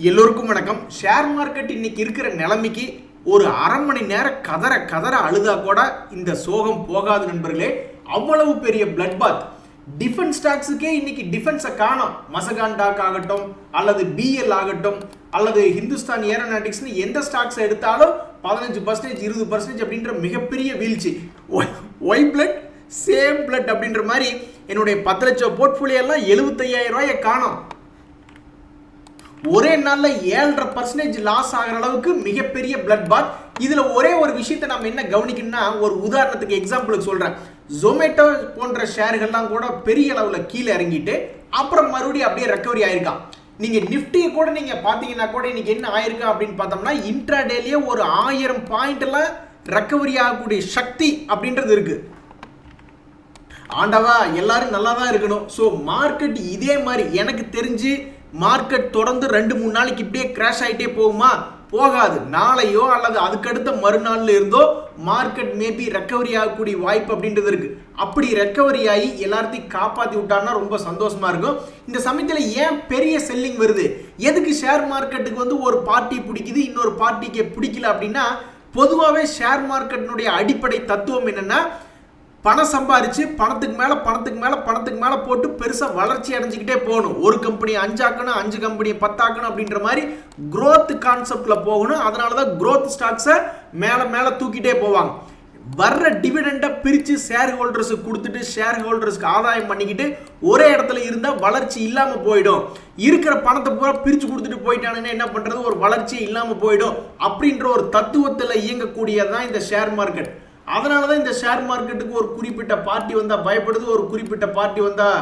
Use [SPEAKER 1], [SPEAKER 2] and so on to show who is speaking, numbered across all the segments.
[SPEAKER 1] எல்லோருக்கும் வணக்கம். Share market இன்னைக்கு இருக்கிற நிலைமைக்கு ஒரு அரை மணி நேரம் கதற அழுதா கூட இந்த சோகம் போகாது நண்பர்களே. அவ்வளவு பெரிய பிளட் பாத். டிஃபென்ஸ் ஸ்டாக்ஸுக்கே இன்னைக்கு டிஃபென்ஸை காணோம். மசகான் டாக் ஆகட்டும், அல்லது பிஎல் ஆகட்டும், அல்லது ஹிந்துஸ்தான் ஏரோநாட்டிக்ஸ்னு எந்த ஸ்டாக்ஸ் எடுத்தாலும் 15% 20% அப்படின்ற மிகப்பெரிய வீழ்ச்சி. ஒய் பிளட் சேம் பிளட் அப்படின்ற மாதிரி என்னுடைய 10 லட்சம் போர்ட்ஃபோலியோ எல்லாம் 75,000 ரூபாயை காணோம். ஒரே நாளில் 7.5% லாஸ் ஆகிற அளவுக்கு மிகப்பெரிய பிளட் பாத். இதில் ஒரே ஒரு விஷயத்தை நம்ம என்ன கவனிக்கணும்னா, ஒரு உதாரணத்துக்கு எக்ஸாம்பிளுக்கு சொல்கிறேன். ஜொமேட்டோ போன்ற ஷேர்கள்லாம் கூட பெரிய அளவில் கீழே இறங்கிட்டு அப்புறம் மறுபடியும் அப்படியே ரெக்கவரி ஆயிருக்கான். நீங்கள் நிஃப்டியை கூட நீங்கள் பார்த்தீங்கன்னா கூட இன்னைக்கு என்ன ஆயிருக்கா அப்படின்னு பார்த்தோம்னா, இன்ட்ராடேலேயே ஒரு 1000 பாயிண்ட்லாம் ரெக்கவரி ஆகக்கூடிய சக்தி அப்படின்றது இருக்கு. ஆண்டவா எல்லாரும் நல்லா தான் இருக்கணும். ஸோ மார்க்கெட் இதே மாதிரி எனக்கு தெரிஞ்சு மார்க்கெட் தொடர்ந்து 2-3 நாளைக்கு இப்படியே கிராஷ் ஆகிட்டே போகுமா? போகாது. நாளையோ அல்லது அதுக்கடுத்த மறுநாள்ல இருந்தோ மார்க்கெட் மேபி ரெக்கவரி ஆகக்கூடிய வாய்ப்பு அப்படின்றது இருக்கு. அப்படி ரெக்கவரி ஆகி எல்லாத்தையும் காப்பாற்றி விட்டான்னா ரொம்ப சந்தோஷமா இருக்கும். இந்த சமயத்தில் ஏன் பெரிய செல்லிங் வருது? எதுக்கு ஷேர் மார்க்கெட்டுக்கு ஒரு பார்ட்டி பிடிக்குது, இன்னொரு பார்ட்டிக்கு பிடிக்கல அப்படின்னா, பொதுவாகவே ஷேர் மார்க்கெட்டினுடைய அடிப்படை தத்துவம் என்னன்னா, பணம் சம்பாரிச்சு பணத்துக்கு மேலே போட்டு பெருசாக வளர்ச்சி அடைஞ்சிக்கிட்டே போகணும். ஒரு கம்பெனி 5 ஆக்கணும், 5 கம்பெனி 10 ஆக்கணும் அப்படின்ற மாதிரி க்ரோத் கான்செப்டில் போகணும். அதனால தான் க்ரோத் ஸ்டாக்ஸை மேலே தூக்கிட்டே போவாங்க. வர்ற டிவிடெண்டை பிரித்து ஷேர் ஹோல்டர்ஸுக்கு கொடுத்துட்டு ஷேர் ஹோல்டர்ஸ்க்கு ஆதாயம் பண்ணிக்கிட்டு ஒரே இடத்துல இருந்தால் வளர்ச்சி இல்லாமல் போயிடும். இருக்கிற பணத்தை பூரா பிரித்து கொடுத்துட்டு போயிட்டானுங்கன்னா என்ன பண்ணுறது? ஒரு வளர்ச்சியே இல்லாமல் போயிடும் அப்படின்ற ஒரு தத்துவத்தில் இயங்கக்கூடியதான் இந்த ஷேர் மார்க்கெட். அதனால தான் இந்த ஷேர் மார்க்கெட்டுக்கு ஒரு குறிப்பிட்ட பார்ட்டி வந்தால் பயப்படுது, ஒரு குறிப்பிட்ட பார்ட்டி வந்தால்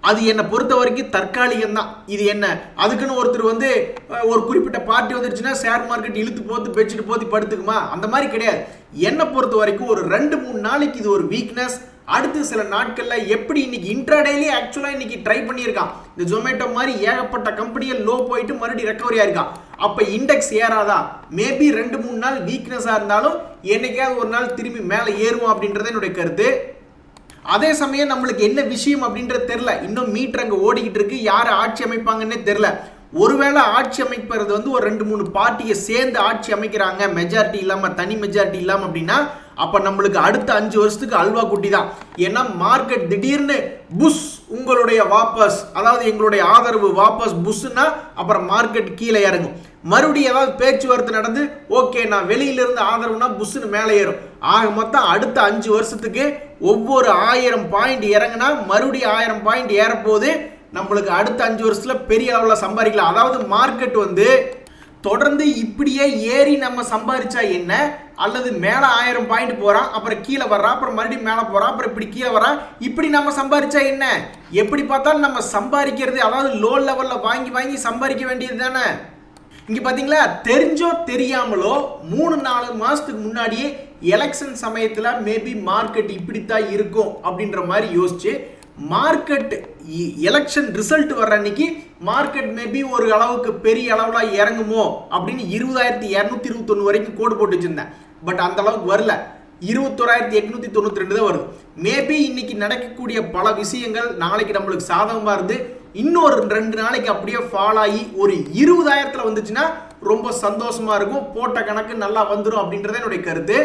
[SPEAKER 1] அது என்னை பொறுத்த வரைக்கும் தற்காலிகம் தான். இது என்ன அதுக்குன்னு ஒருத்தர் ஒரு குறிப்பிட்ட பார்ட்டி வந்துருச்சுன்னா ஷேர் மார்க்கெட் இழுத்து போத்து பெட்ஷீட் போத்தி படுத்துக்குமா? அந்த மாதிரி கிடையாது. என்னை பொறுத்த வரைக்கும் ஒரு 2-3 நாளைக்கு இது ஒரு வீக்னஸ். அடுத்து சில நாட்களில் எப்படி இன்னைக்கு இன்ட்ராடேலே ஆக்சுவலாக இன்னைக்கு ட்ரை பண்ணியிருக்கான். இந்த ஜொமேட்டோ மாதிரி ஏகப்பட்ட கம்பெனியை லோ போயிட்டு மறுபடியும் ரெக்கவரி ஆயிருக்கான். அப்போ இண்டெக்ஸ் ஏறாதா? மேபி 2-3 நாள் வீக்னஸாக இருந்தாலும் என்னைக்காவது ஒரு நாள் திரும்பி மேலே ஏறுவோம் அப்படின்றது என்னுடைய கருத்து. அதே சமயம் நம்மளுக்கு என்ன விஷயம் அப்படின்றது தெரில. இன்னும் மீட்டர் அங்கே ஓடிக்கிட்டு இருக்கு. யார் ஆட்சி அமைப்பாங்கன்னே தெரில. ஒருவேளை ஆட்சி அமைப்பது ஒரு 2-3 பார்ட்டியை சேர்ந்து ஆட்சி அமைக்கிறாங்க, மெஜாரிட்டி இல்லாமல், தனி மெஜாரிட்டி இல்லாமல் அப்படின்னா, அப்போ நம்மளுக்கு அடுத்த 5 வருஷத்துக்கு அல்வா குட்டி தான். ஏன்னா மார்க்கெட் திடீர்னு புஷ் உங்களுடைய வாபஸ், அதாவது எங்களுடைய ஆதரவு வாபஸ் புஷ்னா அப்புறம் மார்க்கெட் கீழே இறங்கும். மறுபடியும் ஏதாவது பேச்சுவார்த்தை நடந்து ஓகே நான் வெளியிலிருந்து ஆதரவுனா புஷ்னு மேலே ஏறும். ஆக மொத்தம் அடுத்த 5 வருஷத்துக்கு ஒவ்வொரு 1000 பாயிண்ட் இறங்குனா மறுபடியும் 1000 பாயிண்ட் ஏறப்போகுது. நம்மளுக்கு அடுத்த 5 வருஷத்துல பெரிய அளவில் சம்பாதிக்கலாம். அதாவது மார்க்கெட் தொடர்ந்து இப்படியே ஏறி நம்ம சம்பாதிச்சா என்ன, அல்லது மேலே 1000 பாயிண்ட் போகிறான், அப்புறம் கீழே வர்றான், அப்புறம் மறுபடியும் மேலே போகிறான், அப்புறம் இப்படி கீழே வரான், இப்படி நம்ம சம்பாதிச்சா என்ன? எப்படி பார்த்தாலும் நம்ம சம்பாதிக்கிறது, அதாவது லோ லெவலில் வாங்கி சம்பாதிக்க வேண்டியது தானே. இங்கே பார்த்தீங்களா, தெரிஞ்சோ தெரியாமலோ 3-4 மாதத்துக்கு முன்னாடியே எலெக்ஷன் சமயத்தில் மேபி மார்க்கெட் இப்படித்தான் இருக்கும் அப்படின்ற மாதிரி யோசிச்சு மார்க்கெட் எலெக்ஷன் ரிசல்ட் வர்ற அன்னைக்கு மார்க்கெட் மேபி ஒரு அளவுக்கு பெரிய அளவில் இறங்குமோ அப்படின்னு 20,221 வரைக்கும் கோடு போட்டு வச்சிருந்தேன். பட் அந்த அளவுக்கு வரல. 21,892 தான் வருது. மேபி இன்னைக்கு நடக்கக்கூடிய பல விஷயங்கள் நாளைக்கு நம்மளுக்கு சாதகமாக இருந்து இன்னொரு 2 நாளைக்கு அப்படியே ஃபால் ஆகி ஒரு 20,000 வந்துச்சுன்னா ரொம்ப சந்தோஷமா இருக்கும். போட்ட கணக்கு நல்லா வந்துடும் அப்படின்றத என்னுடைய கருத்து.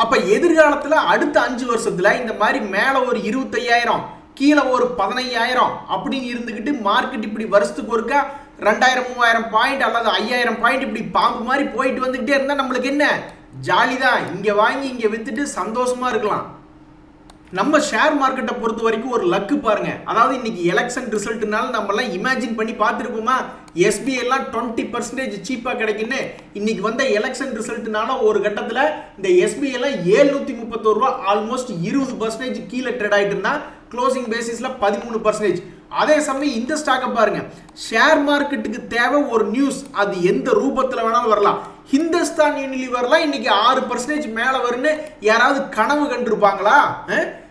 [SPEAKER 1] அப்ப எதிர்காலத்தில் அடுத்த 5 வருஷத்துல இந்த மாதிரி மேல ஒரு 25,000 கீழே ஒரு 15,000 அப்படின்னு இருந்துகிட்டு மார்க்கெட் இப்படி வருஷத்துக்கு ஒருக்கா 2,000-3,000 பாயிண்ட் அல்லது 5,000 பாயிண்ட் இப்படி பாம்பு மாதிரி போயிட்டு வந்துகிட்டே இருந்தா நம்மளுக்கு என்ன ஜாலி தான். இங்க வாங்கி இங்க வித்துட்டு சந்தோஷமா இருக்கலாம். நம்ம ஷேர் மார்க்கெட்டை பொறுத்த வரைக்கும் ஒரு லக்கு பாருங்க. அதாவது இன்னைக்கு எலெக்ஷன் ரிசல்ட்னால நம்ம எல்லாம் இமேஜின் பண்ணி பார்த்துருப்போமா, எஸ்பிஐ எல்லாம் 20% சீப்பா கிடைக்குன்னு. இன்னைக்கு வந்த எலெக்ஷன் ரிசல்ட்னால ஒரு கட்டத்தில் இந்த எஸ்பிஐ எல்லாம் 731 ரூபா, ஆல்மோஸ்ட் 20% கீழே ட்ரேட் ஆகிட்டு இருந்தா, க்ளோசிங் பேசிஸ்ல 13%. அதே சமயம் இந்த ஸ்டாக்கை பாருங்க. ஷேர் மார்க்கெட்டுக்கு தேவை ஒரு நியூஸ், அது எந்த ரூபத்தில் வேணாலும் வரலாம். ஹிந்துஸ்தான் யூனிலிவர்லாம் இன்னைக்கு 6% மேலே வரும்னு யாராவது கனவு கண்டிருப்பாங்களா?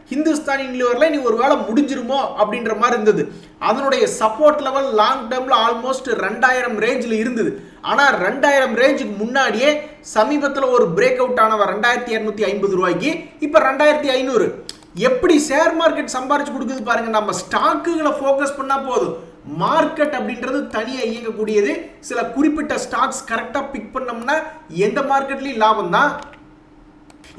[SPEAKER 1] ஹிந்துஸ்தான் யூனிலிவர்ல நீ ஒரு வேளை முடிஞ்சிருமோ அப்படின்ற மாதிரி இருந்தது. அதனுடைய சப்போர்ட் லெவல் லாங் டேர்ம்ல ஆல்மோஸ்ட் 2,000 ரேஞ்சில் இருந்தது. ஆனால் 2,000 ரேஞ்சுக்கு முன்னாடியே சமீபத்தில் ஒரு பிரேக் அவுட் ஆனவன் 2,250 ரூபாய்க்கு, இப்போ 2,500. எப்படி ஷேர் மார்க்கெட் சம்பாரிச்சு கொடுக்குது பாருங்க. நம்ம ஸ்டாக்குகளை ஃபோக்கஸ் பண்ணா போதும். மார்க்கெட் அப்படின்றது தனியா இயங்கக்கூடியது. சில குறிப்பிட்ட ஸ்டாக்ஸ் கரெக்டா பிக் பண்ணோம்னா எந்த மார்க்கெட்லயும் லாபம் தான்.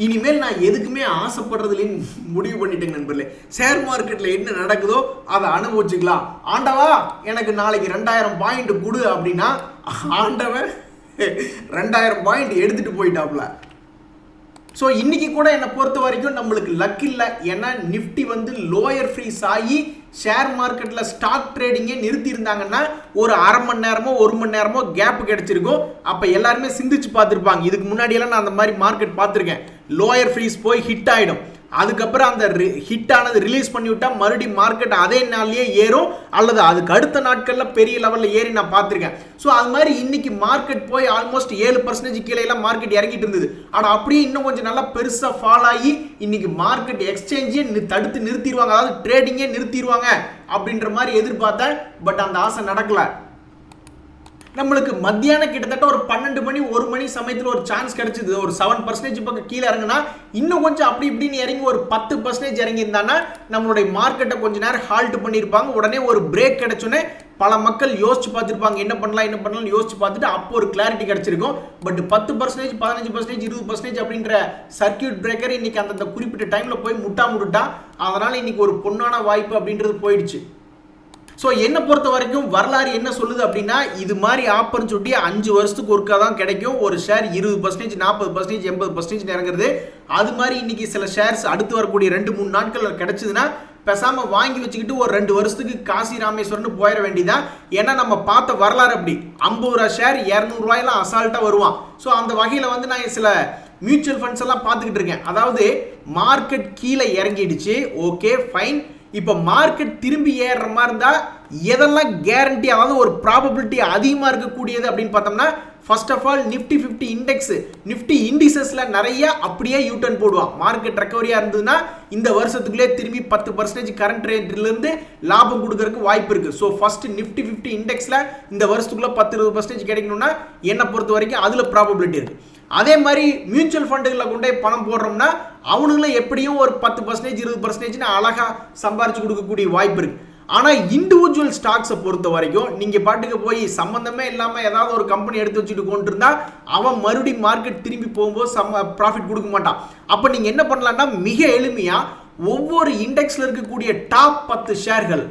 [SPEAKER 1] இனிமேல் நான் எதுக்குமே ஆசைப்படுறதுலேன்னு முடிவு பண்ணிட்டேங்க நண்பர்களே. ஷேர் மார்க்கெட்டில் என்ன நடக்குதோ அதை அனுபவிச்சுக்கலாம். ஆண்டவா எனக்கு நாளைக்கு 2000 பாயிண்ட் கொடு அப்படின்னா ஆண்டவன் 2000 பாயிண்ட் எடுத்துட்டு போயிட்டாப்ல. ஸோ இன்னைக்கு கூட என்னை பொறுத்த வரைக்கும் நம்மளுக்கு லக் இல்லை. ஏன்னா நிஃப்டி வந்து லோயர் ஃப்ரீஸ் ஆகி ஷேர் மார்க்கெட்டில் ஸ்டாக் ட்ரேடிங்கே நிறுத்தி இருந்தாங்கன்னா ஒரு அரை மணி நேரமோ 1 மணி நேரமோ கேப் கிடைச்சிருக்கும். அப்போ எல்லாருமே சிந்திச்சு பார்த்துருப்பாங்க. இதுக்கு முன்னாடியெல்லாம் நான் அந்த மாதிரி மார்க்கெட் பார்த்துருக்கேன். லோயர் ஃப்ரீஸ் போய் ஹிட் ஆகிடும். அதுக்கப்புறம் அந்த ஹிட் ஆனது ரிலீஸ் பண்ணி விட்டா மறுபடியும் மார்க்கெட் அதே நாள்லயே ஏறும், அல்லது அதுக்கு அடுத்த நாட்கள்ல பெரிய லெவல்ல ஏறி நான் பார்த்திருக்கேன். ஸோ அது மாதிரி இன்னைக்கு மார்க்கெட் போய் ஆல்மோஸ்ட் 7% கீழே எல்லாம் மார்க்கெட் இறங்கிட்டு இருந்தது. ஆனால் அப்படியே இன்னும் கொஞ்சம் நல்லா பெருசா ஃபால் ஆகி இன்னைக்கு மார்க்கெட் எக்ஸ்சேஞ்சே தடுத்து நிறுத்திடுவாங்க, அதாவது ட்ரேடிங்கே நிறுத்திடுவாங்க அப்படின்ற மாதிரி எதிர்பார்த்தேன். பட் அந்த ஆசை நடக்கல. நம்மளுக்கு மத்தியானம் கிட்டத்தட்ட ஒரு 12 மணி 1 மணி சமயத்தில் ஒரு சான்ஸ் கிடைச்சது. ஒரு 7% பக்கம் கீழே இறங்குனா இன்னும் கொஞ்சம் அப்படி இப்படின்னு இறங்கி ஒரு 10% இறங்கி இருந்தானா நம்மளுடைய மார்க்கெட்டை கொஞ்ச நேரம் ஹால்ட் பண்ணியிருப்பாங்க. உடனே ஒரு பிரேக் கிடைச்சோன்னே பல மக்கள் யோசிச்சு பார்த்துருப்பாங்க, என்ன பண்ணலாம் யோசிச்சு பார்த்துட்டு அப்போ ஒரு கிளாரிட்டி கிடைச்சிருக்கும். பட் 10%, 15%, 20% அப்படின்ற சர்க்கியூட் பிரேக்கர் இன்னைக்கு அந்த குறிப்பிட்ட டைம்ல போய் முட்டா. அதனால இன்னைக்கு ஒரு பொன்னான வாய்ப்பு அப்படின்றது போயிடுச்சு. ஸோ என்னை பொறுத்த வரைக்கும் வரலாறு என்ன சொல்லுது அப்படின்னா, இது மாதிரி ஆப்பர்ச்சுனிட்டி 5 வருஷத்துக்கு ஒருக்கா தான் கிடைக்கும். ஒரு ஷேர் 20%, 40%, 80% இறங்குறது. அது மாதிரி இன்னைக்கு சில ஷேர்ஸ் அடுத்து வரக்கூடிய 2-3 நாட்கள் கிடைச்சதுன்னா பேசாம வாங்கி வச்சுக்கிட்டு ஒரு 2 வருஷத்துக்கு காசி ராமேஸ்வரன் போயிட வேண்டியதான். ஏன்னா நம்ம பார்த்த வரலாறு அப்படி 50 ரூபா ஷேர் 200 ரூபாயெல்லாம் அசால்ட்டா வருவான். ஸோ அந்த வகையில் வந்து நான் சில மியூச்சுவல் ஃபண்ட்ஸ் எல்லாம் பார்த்துக்கிட்டு இருக்கேன். அதாவது மார்க்கெட் கீழே இறங்கிடுச்சு, ஓகே ஃபைன். இப்போ மார்க்கெட் திரும்பி ஏறுற மாதிரி இருந்தா எதெல்லாம் கேரண்டி, அதாவது ஒரு ப்ராபபிலிட்டி அதிகமாக இருக்கக்கூடியது அப்படின்னு பார்த்தோம்னா, first of all Nifty 50 index, Nifty இண்டிசஸ்ல நிறைய அப்படியே யூட்டர்ன் போடுவான். மார்க்கெட் ரெக்கவரியா இருந்ததுன்னா இந்த வருஷத்துக்குள்ளே திரும்பி 10% கரண்ட் ரேட்ல இருந்து லாபம் கொடுக்கறதுக்கு வாய்ப்பு இருக்கு. ஸோ ஃபர்ஸ்ட் நிஃப்டி 50 இண்டெக்ஸ்ல இந்த வருஷத்துக்குள்ள 10-20% கிடைக்கணும்னா என்னை பொறுத்த வரைக்கும் அதுல ப்ராபபிலிட்டி இருக்கு. அதே மாதிரி மியூச்சுவல் ஃபண்டுகளில் கொண்டே பணம் போடுறோம்னா அவனுங்களும் எப்படியும் ஒரு 10% 20% அழகா சம்பாரிச்சு கொடுக்கக்கூடிய வாய்ப்பு இருக்கு. ஆனால் இண்டிவிஜுவல் ஸ்டாக்ஸை பொறுத்த வரைக்கும் நீங்கள் பாட்டுக்கு போய் சம்மந்தமே இல்லாமல் ஏதாவது ஒரு கம்பெனி எடுத்து வச்சுட்டு கொண்டு இருந்தா அவன் மறுபடியும் மார்க்கெட் திரும்பி போகும்போது ப்ராஃபிட் கொடுக்க மாட்டான். அப்போ நீங்கள் என்ன பண்ணலாம்னா மிக எளிமையாக ஒவ்வொரு இண்டெக்ஸில் இருக்கக்கூடிய டாப் 10 ஷேர்கள்,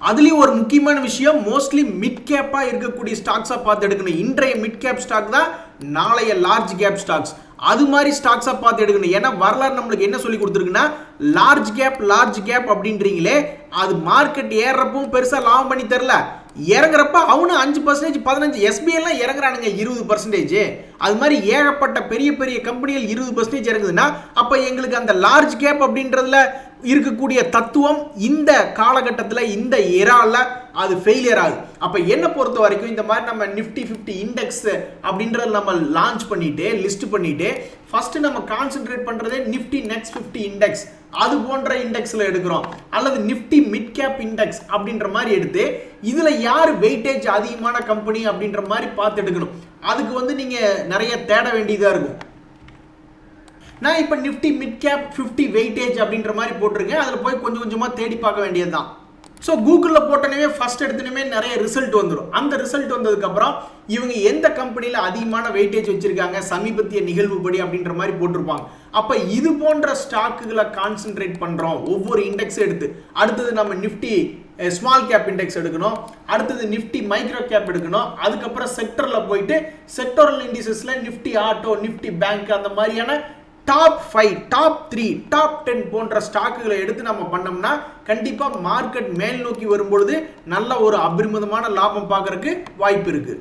[SPEAKER 1] அதுலேயும் ஒரு முக்கியமான விஷயம், மோஸ்ட்லி மிட் கேப்பாக இருக்கக்கூடிய ஸ்டாக்ஸாக பார்த்து எடுக்கணும். இன்றைய மிட் கேப் ஸ்டாக் தான் நாளைய லார்ஜ் கேப் ஸ்டாக்ஸ். அது மாதிரி ஸ்டாக்ஸாக பார்த்து எடுக்கணும். ஏன்னா வரலாறு நம்மளுக்கு என்ன சொல்லி கொடுத்துருக்குன்னா, லார்ஜ் கேப் அப்படின்றீங்களே, அது மார்க்கெட் ஏறப்பவும் பெருசாக லாபம் பண்ணி தரல, இறங்குறப்ப அவனு 5%, 15%, எஸ்பிஐ எல்லாம் இறங்குறானுங்க 20%. அது மாதிரி ஏகப்பட்ட பெரிய பெரிய கம்பெனிகள் 20% இறங்குதுன்னா அப்போ எங்களுக்கு அந்த லார்ஜ் கேப் அப்படின்றதுல இருக்கக்கூடிய தத்துவம் இந்த காலகட்டத்தில் இந்த எரால அது ஃபெயிலியர் ஆகுது. அப்போ என்ன பொறுத்த வரைக்கும் இந்த மாதிரி நம்ம நிஃப்டி 50 இண்டெக்ஸ் அப்படின்றத நம்ம லான்ச் பண்ணிட்டு லிஸ்ட் பண்ணிட்டு ஃபர்ஸ்ட் நம்ம கான்சென்ட்ரேட் பண்றதே நிஃப்டி நெக்ஸ்ட் 50 இண்டெக்ஸ் அது போன்ற இண்டெக்ஸ்ல எடுக்கிறோம், அல்லது நிஃப்டி மிட் கேப் இண்டெக்ஸ் அப்படின்ற மாதிரி எடுத்து இதுல யார் வெயிட்டேஜ் அதிகமான கம்பெனி அப்படின்ற மாதிரி பார்த்து எடுக்கணும். அதுக்கு வந்து நீங்க நிறைய தேட வேண்டியதா இருக்கும். நான் இப்போ நிஃப்டி மிட் கேப் 50 வெயிட்டேஜ் அப்படின்ற மாதிரி போட்டிருக்கேன். அதில் போய் கொஞ்சம் கொஞ்சமாக தேடி பார்க்க வேண்டியது தான். ஸோ கூகுளில் போட்டனவே ஃபர்ஸ்ட் எடுத்துனமே நிறைய ரிசல்ட் வந்துடும். அந்த ரிசல்ட் வந்ததுக்கப்புறம் இவங்க எந்த கம்பெனியில் அதிகமான வெயிட்டேஜ் வச்சிருக்காங்க சமீபத்திய நிகழ்வுபடி அப்படின்ற மாதிரி போட்டிருப்பாங்க. அப்போ இது போன்ற ஸ்டாக்குகளை கான்சென்ட்ரேட் பண்ணுறோம் ஒவ்வொரு இண்டெக்ஸ் எடுத்து. அடுத்தது நம்ம நிஃப்டி ஸ்மால் கேப் இண்டெக்ஸ் எடுக்கணும், அடுத்தது நிஃப்டி மைக்ரோ கேப் எடுக்கணும், அதுக்கப்புறம் செக்டரில் போயிட்டு செக்டோரல் இண்டிசஸில் நிஃப்டி ஆட்டோ, நிஃப்டி பேங்க் அந்த மாதிரியான டாப் 5, டாப் 3, டாப் 10 போன்ற ஸ்டாக்குகளை எடுத்து நம்ம பண்ணோம்னா கண்டிப்பா மார்க்கெட் மேல் நோக்கி வரும்பொழுது நல்ல ஒரு அபரிமிதமான லாபம் பார்க்கறதுக்கு வாய்ப்பு இருக்கு.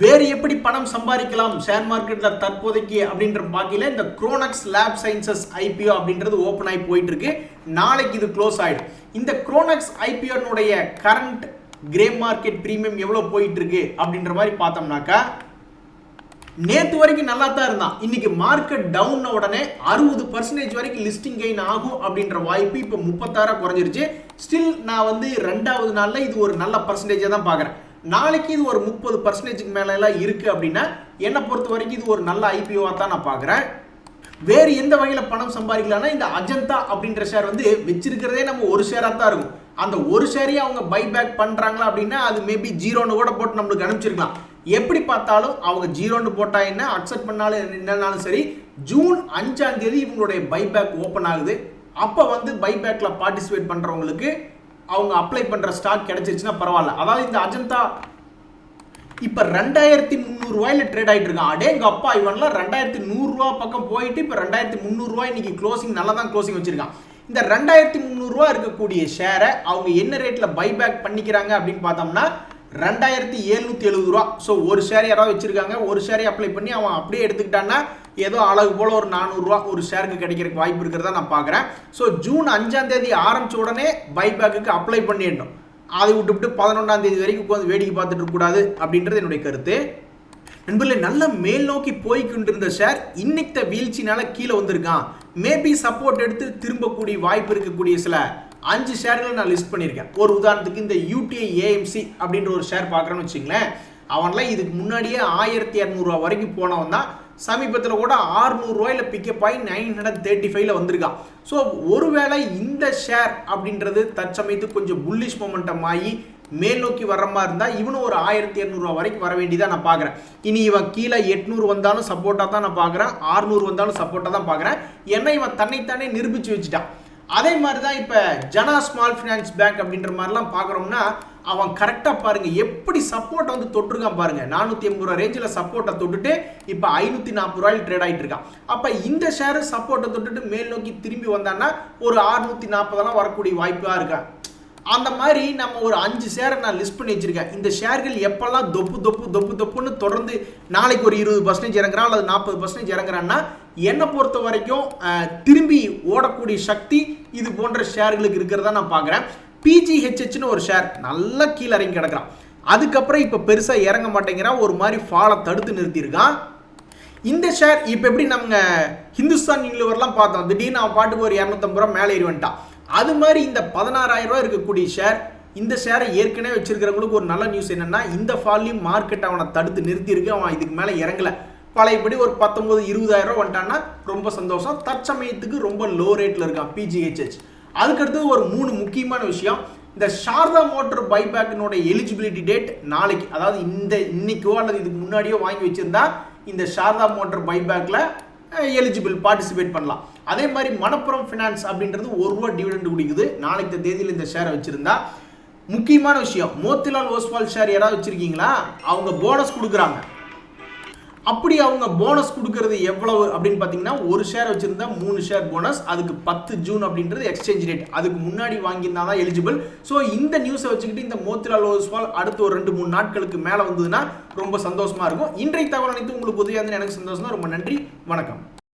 [SPEAKER 1] வேறு எப்படி பணம் சம்பாதிக்கலாம் ஷேர் மார்க்கெட்ல தற்போதைக்கு அப்படின்ற பாக்கியில இந்த குரோனக்ஸ் லேப் சயின்சஸ் ஐபிஓ அப்படின்றது ஓபன் ஆகி போயிட்டு இருக்கு. நாளைக்கு இது க்ளோஸ் ஆயிடும். இந்த குரோனக்ஸ் ஐபிஓனுடைய கரண்ட் கிரே மார்க்கெட் பிரீமியம் எவ்வளவு போயிட்டு இருக்கு அப்படின்ற மாதிரி பார்த்தோம்னாக்கா நேற்று வரைக்கும் நல்லா தான் இருந்தான். இன்னைக்கு மார்க்கெட் டவுன் உடனே 60% வரைக்கும் லிஸ்டிங் கெயின் ஆகும் அப்படின்ற வாய்ப்பு இப்போ 36 குறைஞ்சிருச்சு. ஸ்டில் நான் வந்து 2வது நாள்ல இது ஒரு நல்ல பர்சன்டேஜா தான் பார்க்குறேன். நாளைக்கு இது ஒரு 30% மேல எல்லாம் இருக்கு அப்படின்னா என்னை பொறுத்த வரைக்கும் இது ஒரு நல்ல ஐபிஓவா தான் நான் பார்க்குறேன். வேறு எந்த வகையில் பணம் சம்பாதிக்கலாம்னா இந்த அஜந்தா அப்படின்ற ஷேர் வந்து வச்சிருக்கிறதே நம்ம ஒரு ஷேராக தான் இருக்கும். அந்த ஒரு ஷேரையும் அவங்க பைபேக் பண்றாங்களா அப்படின்னா அது மேபி 0ன்னு கூட போட்டு நம்மளுக்கு அனுப்பிச்சிருக்கலாம். எப்படி பார்த்தாலும் அவங்க 0ன்னு போட்டா என்ன, அக்செப்ட் பண்ணாலும் என்னன்னாலும் சரி, ஜூன் 5ஆம் தேதி இவங்களுடைய பைபேக் ஓப்பன் ஆகுது. அப்போ வந்து பைபேக்ல பார்ட்டிசிபேட் பண்றவங்களுக்கு அவங்க அப்ளை பண்ற ஸ்டாக் கிடைச்சிருச்சுன்னா பரவாயில்ல. அதாவது இந்த அஜந்தா இப்ப 2300 ரூபாயில ட்ரேட் ஆயிட்டு இருக்கான். அடேங்க அப்பா, இவன்லாம் 2100 ரூபாய் பக்கம் போயிட்டு இப்ப 2300 ரூபாய் இன்னைக்கு க்ளோசிங் நல்லா தான் க்ளோசிங் வச்சிருக்கான். இந்த 2300 ரூபாய் இருக்கக்கூடிய ஷேரை அவங்க என்ன ரேட்ல பைபேக் பண்ணிக்கிறாங்க அப்படின்னு பார்த்தோம்னா 2770 ரூபா. ஸோ ஒரு ஷேர் யாராவது வச்சிருக்காங்க, ஒரு ஷேரை அப்ளை பண்ணி அவன் அப்படியே எடுத்துக்கிட்டான்னா ஏதோ அழகு போல ஒரு 400 ரூபா ஒரு ஷேருக்கு கிடைக்கிறதுக்கு வாய்ப்பு இருக்கிறதா நான் பார்க்குறேன். ஸோ ஜூன் 5ஆம் தேதி ஆரம்பிச்ச உடனே பைபேக்கு அப்ளை பண்ணிடணும். அதை விட்டுவிட்டு 11ஆம் தேதி வரைக்கும் உட்காந்து வேடிக்கை பார்த்துட்டு இருக்கக்கூடாது அப்படின்றது என்னுடைய கருத்து. நண்பர்களே, நல்ல மேல் நோக்கி போய்கொண்டிருந்த ஷேர் இன்னைக்கு வீழ்ச்சினால கீழே வந்திருக்கான். மேபி சப்போர்ட் எடுத்து திரும்பக்கூடிய வாய்ப்பு இருக்கக்கூடிய சில 5 ஷேர்களை நான் லிஸ்ட் பண்ணியிருக்கேன். ஒரு உதாரணத்துக்கு இந்த யூடிஐ ஏஎம்சி அப்படின்ற ஒரு ஷேர் பார்க்குறேன்னு வச்சுங்களேன். அவன்லாம் இதுக்கு முன்னாடியே 1200 ரூபா வரைக்கும் போனவன் தான். சமீபத்தில் கூட 600 ரூபாயில பிக்கப் ஆகி 935ல வந்திருக்கான். ஸோ ஒருவேளை இந்த ஷேர் அப்படின்றது தற்சமயத்துக்கு கொஞ்சம் புல்லிஷ் மொமெண்டம் ஆகி மேல் நோக்கி வர்ற மாதிரி இருந்தால் இவனும் ஒரு 1200 ரூபா வரைக்கும் வர வேண்டியதாக நான் பார்க்குறேன். இனி இவன் கீழே 800 வந்தாலும் சப்போர்ட்டாக தான் நான் பார்க்குறேன், 600 வந்தாலும் சப்போர்ட்டாக தான் பார்க்குறேன். ஏன்னா இவன் தன்னைத்தானே நிரூபித்து வச்சுட்டான். அதே மாதிரி தான் இப்போ ஜனா ஸ்மால் ஃபினான்ஸ் பேங்க் அப்படின்ற மாதிரிலாம் பார்க்குறோம்னா அவன் கரெக்டாக பாருங்க எப்படி சப்போர்ட்டை வந்து தொட்டிருக்கான் பாருங்க. 480 ரூபா ரேஞ்சில் சப்போர்ட்டை தொட்டுட்டு இப்போ 540 ரூபாயில் ட்ரேட் ஆகிட்டு இருக்கான். அப்போ இந்த ஷேர் சப்போர்ட்டை தொட்டுட்டு மேல் நோக்கி திரும்பி வந்தான்னா ஒரு 640 வரக்கூடிய வாய்ப்பாக இருக்கா. அந்த மாதிரி நம்ம ஒரு 5 ஷேரை நான் லிஸ்ட் பண்ணி வச்சிருக்கேன். இந்த ஷேர்கள் எப்பெல்லாம் தொப்புன்னு தொடர்ந்து நாளைக்கு ஒரு 20% இறங்குறான் அல்லது 40% இறங்குறான்னா என்னை பொறுத்த வரைக்கும் திரும்பி ஓடக்கூடிய சக்தி இது போன்ற ஷேர்களுக்கு இருக்கிறதா நான் பார்க்குறேன். பிஜிஹெச்ஹெச்னு ஒரு ஷேர் நல்லா கீழே இறங்கி கிடக்குறான். அதுக்கப்புறம் இப்போ பெருசாக இறங்க மாட்டேங்கிறான், ஒரு மாதிரி ஃபாலை தடுத்து நிறுத்தியிருக்கான். இந்த ஷேர் இப்போ எப்படி நம்ம ஹிந்துஸ்தான் யூனிலிவர்லாம் பார்த்தோம், திடீர்னு அவன் பாட்டுக்கு ஒரு 250 ரூபா மேலே ஏறி வந்துட்டான். அது மாதிரி இந்த 16000 ரூபா இருக்கக்கூடிய ஷேர், இந்த ஷேரை ஏற்கனவே வச்சிருக்கிறவங்களுக்கு ஒரு நல்ல நியூஸ் என்னன்னா இந்த ஃபால்லையும் மார்க்கெட் அவனை தடுத்து நிறுத்தியிருக்கு. அவன் இதுக்கு மேலே இறங்கலை. பழையபடி ஒரு 19-20,000 ரூபா வந்துட்டான்னா ரொம்ப சந்தோஷம். தற்சமயத்துக்கு ரொம்ப லோ ரேட்டில் இருக்கான் பிஜிஹெச்ஹெச். அதுக்கடுத்து ஒரு 3 முக்கியமான விஷயம். இந்த சாரதா மோட்டார் பைபேக்கினோட எலிஜிபிலிட்டி டேட் நாளைக்கு, அதாவது இன்னைக்கோ அல்லது இதுக்கு முன்னாடியோ வாங்கி வச்சிருந்தா இந்த சாரதா மோட்டார் பைபேக்கில் எலிஜிபிள் பார்ட்டிசிபேட் பண்ணலாம். அதே மாதிரி மணப்புரம் ஃபினான்ஸ் அப்படின்றது 1 ரூபா டிவிடெண்ட் குடிக்குது. நாளைக்கு தேதியில் இந்த ஷேரை வச்சிருந்தா முக்கியமான விஷயம், மோத்திலால் ஓஸ்வால் ஷேர் யாராவது வச்சிருக்கீங்களா, அவங்க போனஸ் கொடுக்குறாங்க. அப்படி அவங்க போனஸ் கொடுக்கறது எவ்வளவு அப்படின்னு பார்த்தீங்கன்னா ஒரு ஷேர் வச்சிருந்தா 3 ஷேர் போனஸ். அதுக்கு 10 ஜூன் அப்படின்றது எக்ஸ்சேஞ்ச் ரேட். அதுக்கு முன்னாடி வாங்கியிருந்தா தான் எலிஜிபிள். ஸோ இந்த நியூஸை வச்சுக்கிட்டு இந்த மோத்திலால் ஓஸ்வால் அடுத்து ஒரு 2-3 நாட்களுக்கு மேலே வந்ததுன்னா ரொம்ப சந்தோஷமா இருக்கும். இன்றைய தகவல் அனைத்து உங்களுக்கு உதவியாக இருந்தது. எனக்கு சந்தோஷம் தான். ரொம்ப நன்றி, வணக்கம்.